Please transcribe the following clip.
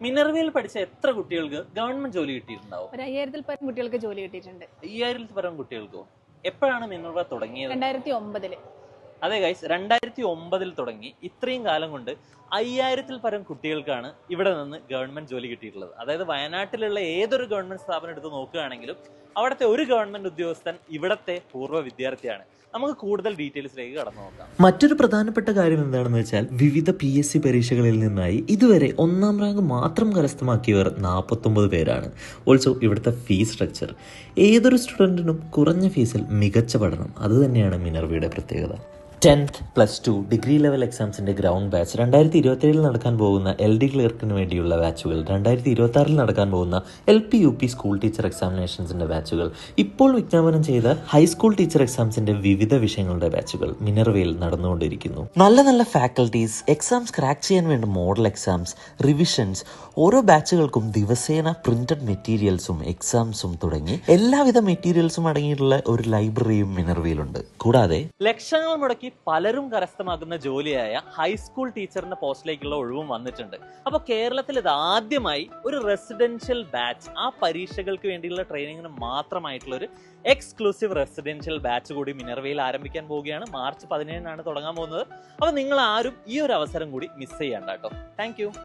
മിനർവയിൽ പഠിച്ച എത്ര കുട്ടികൾക്ക് ഗവൺമെന്റ് ജോലി കിട്ടിയിട്ടുണ്ടാവും? 5000-ൽ പരം കുട്ടികൾക്ക് ജോലി കിട്ടിയിട്ടുണ്ട്. 5000-ൽ പരം കുട്ടികൾക്കോ? എപ്പോഴാണ് മിനർവ തുടങ്ങിയത്? 2009. അതെ ഗൈസ്, 2009-ൽ തുടങ്ങി. ഇത്രയും കാലം കൊണ്ട് 5000-ൽ പരം കുട്ടികൾക്കാണ് ഇവിടെ നിന്ന് ഗവൺമെന്റ് ജോലി കിട്ടിയിട്ടുള്ളത്. അതായത് വയനാട്ടിലുള്ള ഏതൊരു ഗവൺമെന്റ് സ്ഥാപനം എടുത്ത് നോക്കുകയാണെങ്കിലും അവിടുത്തെ ഒരു ഗവൺമെന്റ് ഉദ്യോഗസ്ഥൻ ഇവിടത്തെ പൂർവ്വ വിദ്യാർത്ഥിയാണ്. നമുക്ക് കൂടുതൽ ഡീറ്റെയിൽസിലേക്ക് കടന്നു നോക്കാം. മറ്റൊരു പ്രധാനപ്പെട്ട കാര്യം എന്താണെന്ന് വെച്ചാൽ വിവിധ PSC പരീക്ഷകളിൽ നിന്നായി ഇതുവരെ 1ാം റാങ്ക് മാത്രം കരസ്ഥമാക്കിയവർ 49 പേരാണ്. ഓൾസോ ഇവിടുത്തെ ഫീസ് സ്ട്രക്ചർ, ഏതൊരു സ്റ്റുഡൻറ്റിനും കുറഞ്ഞ ഫീസിൽ മികച്ച പഠനം, അതുതന്നെയാണ് മിനർവയുടെ പ്രത്യേകത. 10th +2 ഡിഗ്രി ലെവൽ എക്സാംസിന്റെ ഗ്രൗണ്ട് ബാച്ച്, 2027-ൽ നടക്കാൻ പോകുന്ന LD ക്ലർക്കിന് വേണ്ടിയുള്ള ബാച്ചുകൾ, 2026-ൽ നടക്കാൻ പോകുന്ന LP UP സ്കൂൾ ടീച്ചർ എക്സാമിനേഷൻസിന്റെ ബാച്ചുകൾ, ഇപ്പോൾ വിജ്ഞാപനം ചെയ്ത ഹൈസ്കൂൾ ടീച്ചർ എക്സാംസിന്റെ വിവിധ വിഷയങ്ങളുടെ ബാച്ചുകൾ മിനർവയിൽ നടന്നുകൊണ്ടിരിക്കുന്നു. നല്ല നല്ല ഫാക്കൽറ്റീസ്, എക്സാംസ് ക്രാക്ക് ചെയ്യാൻ വേണ്ട മോഡൽ എക്സാംസ്, റിവിഷൻസ്, ഓരോ ബാച്ചുകൾക്കും ദിവസേന പ്രിന്റഡ് മെറ്റീരിയൽസും എക്സാംസും തുടങ്ങി എല്ലാവിധ മെറ്റീരിയൽസും അടങ്ങിയിട്ടുള്ള ഒരു ലൈബ്രറിയും മിനർവയിലുണ്ട്. കൂടാതെ ലക്ഷങ്ങൾ മുടക്കി പലരും കരസ്ഥമാക്കുന്ന ജോലിയായ ഹൈസ്കൂൾ ടീച്ചറിന്റെ പോസ്റ്റിലേക്കുള്ള ഒഴിവും വന്നിട്ടുണ്ട്. അപ്പോൾ കേരളത്തിൽ ഇത് ആദ്യമായി ഒരു റെസിഡൻഷ്യൽ ബാച്ച്, ആ പരീക്ഷകൾക്ക് വേണ്ടിയുള്ള ട്രെയിനിങ്ങിന് മാത്രമായിട്ടുള്ള ഒരു എക്സ്ക്ലൂസീവ് റെസിഡൻഷ്യൽ ബാച്ച് കൂടി മിനർവയിൽ ആരംഭിക്കാൻ പോവുകയാണ്. മാർച്ച് 17-നാണ് തുടങ്ങാൻ പോകുന്നത്. അപ്പോൾ നിങ്ങൾ ആരും ഈ ഒരു അവസരം കൂടി മിസ് ചെയ്യണ്ട കേട്ടോ. താങ്ക്